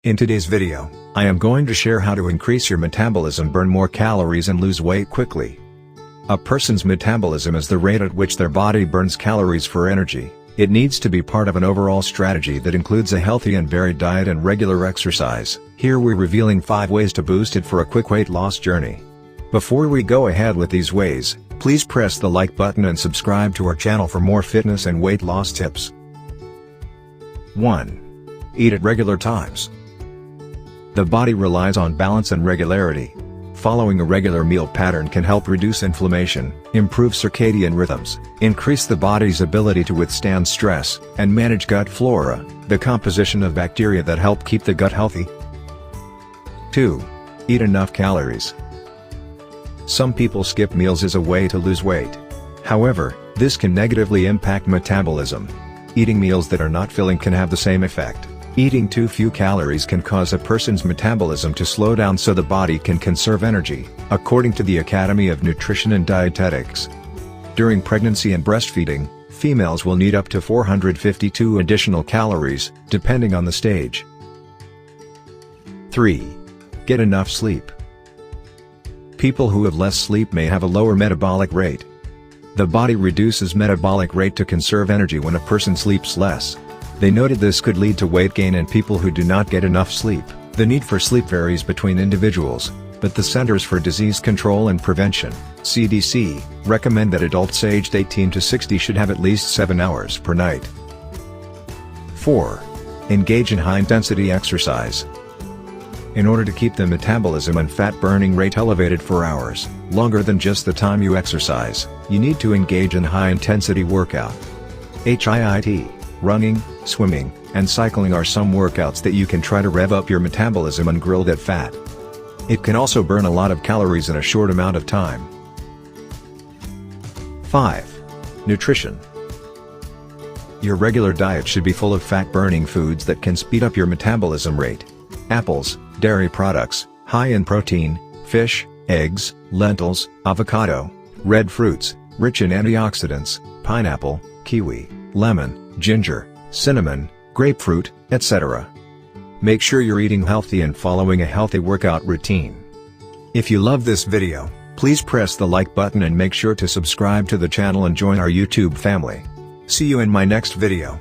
In today's video, I am going to share how to increase your metabolism, burn more calories and lose weight quickly. A person's metabolism is the rate at which their body burns calories for energy. It needs to be part of an overall strategy that includes a healthy and varied diet and regular exercise. Here we're revealing 5 ways to boost it for a quick weight loss journey. Before we go ahead with these ways, please press the like button and subscribe to our channel for more fitness and weight loss tips. 1. Eat at regular times. The body relies on balance and regularity. Following a regular meal pattern can help reduce inflammation, improve circadian rhythms, increase the body's ability to withstand stress, and manage gut flora, the composition of bacteria that help keep the gut healthy. 2. Eat enough calories. Some people skip meals as a way to lose weight. However, this can negatively impact metabolism. Eating meals that are not filling can have the same effect. Eating too few calories can cause a person's metabolism to slow down so the body can conserve energy, according to the Academy of Nutrition and Dietetics. During pregnancy and breastfeeding, females will need up to 452 additional calories, depending on the stage. 3. Get enough sleep. People who have less sleep may have a lower metabolic rate. The body reduces metabolic rate to conserve energy when a person sleeps less. They noted this could lead to weight gain in people who do not get enough sleep. The need for sleep varies between individuals, but the Centers for Disease Control and Prevention, CDC, recommend that adults aged 18 to 60 should have at least 7 hours per night. 4. Engage in high-intensity exercise. In order to keep the metabolism and fat-burning rate elevated for hours, longer than just the time you exercise, you need to engage in high-intensity workout. HIIT, running, swimming, and cycling are some workouts that you can try to rev up your metabolism and grill that fat. It can also burn a lot of calories in a short amount of time. 5. Nutrition. Your regular diet should be full of fat-burning foods that can speed up your metabolism rate. Apples, dairy products, high in protein, fish, eggs, lentils, avocado, red fruits, rich in antioxidants, pineapple, kiwi, lemon, ginger, cinnamon, grapefruit, etc. Make sure you're eating healthy and following a healthy workout routine. If you love this video, please press the like button and make sure to subscribe to the channel and join our YouTube family. See you in my next video.